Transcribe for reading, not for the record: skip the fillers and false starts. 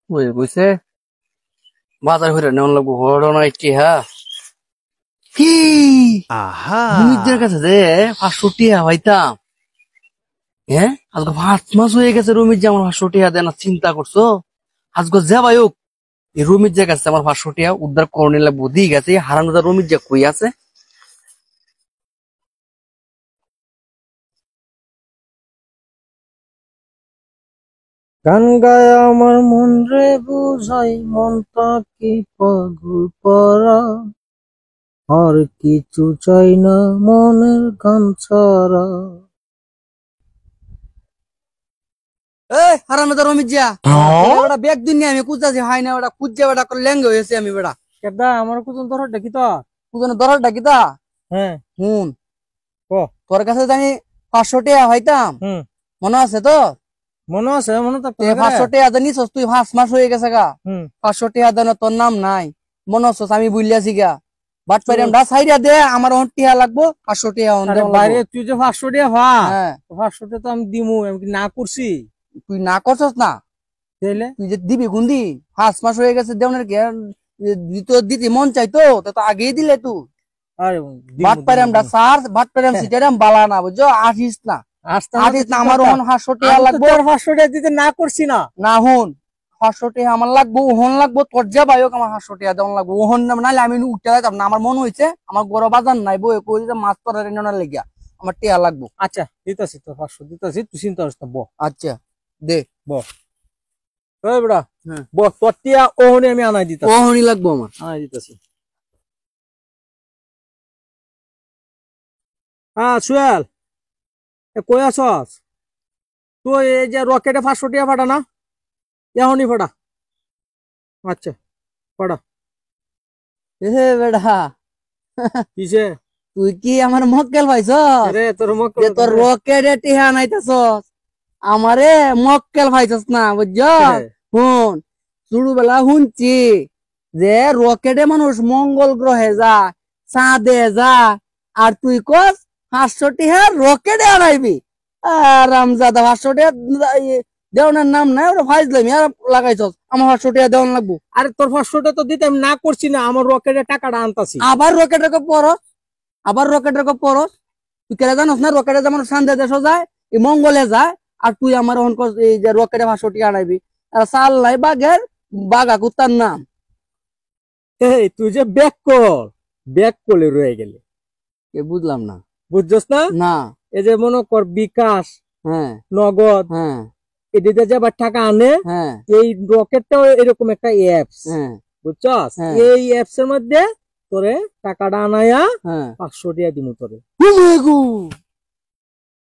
ওই কইছে বাজার করে নেওয়ার লাগবো ঘটনা কি হ্যাঁ কি রুমিদের কাছে যে 500 টাকা পাইতাম। হ্যাঁ আজকে 5 মাস হয়ে গেছে রুমির যে আমার 500 টাকা দেয় না, চিন্তা করছো? আজকে যা ভাই হোক এই রুমির যে কাছে আমার 500 টাকা উদ্ধার করণে লাগবো, দিয়ে গেছে হারানোদার রুমির যে কই আছে। গান গায় আমার মন রে বুঝাই, মনটা কি পাগল পারা, আর কিছু চাই না মনের গান ছাড়া। হারানোদার রুমির যা ওটা ব্যাগ দিন আমি কুচাছি হয় না, ওটা কুজা বেটা ল্যাঙ্গে হয়েছে আমি বেটা কেডা আমার কুজন ধর দেখি তো। কুজনে দরার ডাকি তা হ্যাঁ হুন ও তোর কাছে আমি 500 টাকা পাইতাম, মনে আছে তো? মনে আছে, মনে তো 500 টাকা জানিস তুই 5 মাস হয়ে গেছে গা। 500 টাকা দেন তোর নাম নাই, মনে হচ্ছে আমি বুঝলিয়াছি গা। বাট পাইরে আমরা সাইডা দে আমার টিয়া লাগবো 500 টাকা বাইরে। তুই যে 500 টাকা ভা 500 টাকা তো আমি দিমু, আমি কি না করছি? তুই না করছস না, তুই যে দিবি গুন্দি 5 মাস হয়ে গেছে দেওনের কি দিতে মন চাইতো তো আগেই দিলে তুই। আরে বাট পাইরে আমরা সার বাট পাইরে সিটারাম বালা না বুঝছো, আসিস না আসিস না। আমার 500 টাকা লাগবো, 500 টাকা দিতে না করছি না। না হুন 500 টাকা আমার লাগবো, ওহন লাগবো তোর যা ভাইক আমার 500 টাকা দেওয়ান লাগবো। ওহন নাহলে আমি উঠতে যাইতাম না। আমার মনে হয়েছে আমার গরো বাজার নাই বই কই যে মাছ ধরার নেওয়ার লেগিয়া আমার টাকা লাগবো। আচ্ছা দিতাছি তো 500 দিতাছি, তুই চিন্তা করিস না। আচ্ছা দে ওই বেটা তোর টিয়া ওহনি আমি আনাই দিতাছি। ওহনি লাগবো আমার, আনাই দিতাছি। হ্যাঁ সুয়েল কই আছস তুই? এই যে রকেটে 500 টাকা ফাটা না, এখনই ফাটা। আচ্ছা ফাটা। এ বেড়া কিসে তুই কি আমার মক্কেল পাইছ? তোর রকেটে টিহা নাইতেছস, আমারে মক্কেল পাইছস না বুঝছ? শুন ছোটবেলা শুনছি যে রকেটে মানুষ মঙ্গল গ্রহে যা, চাঁদে যা, আর তুই কস 500 টাকা রকেটে আনাইবি। রামজাদা 500 টাকা দেওয়ার নাম নাই, ওটা ফাইজলামি আর লাগাইছস। আমার 500 টাকা দেওয়ান লাগবো। আরে তোর 500 টাকা তো দিতে আমি না করছি না, আমার রকেটের টাকাটা আনতাছি। আবার রকেটের পরস, আবার রকেটের পরস। তুই কেন জানোস না রকেটে যেমন চাঁদে দেশ যায়, এই মঙ্গলে যায়, আর তুই আমার এই যে রকেটে 500 টাকা আনাইবি। চাল নাই বাঘের, বাঘা কুত্তার নাম। এই তুই যে ব্যাক করলে রয়ে গেলে, বুঝলাম না। বুঝছস না? না এই যে মনে কর বিকাশ, নগদ, এদিকে যে আবার টাকা আনে, এই রকেটটাও এরকম একটা অ্যাপস, বুঝছস? এই অ্যাপস এর মধ্যে তোরে টাকাটা আনায়া 500 টাকা দিমু তোরে।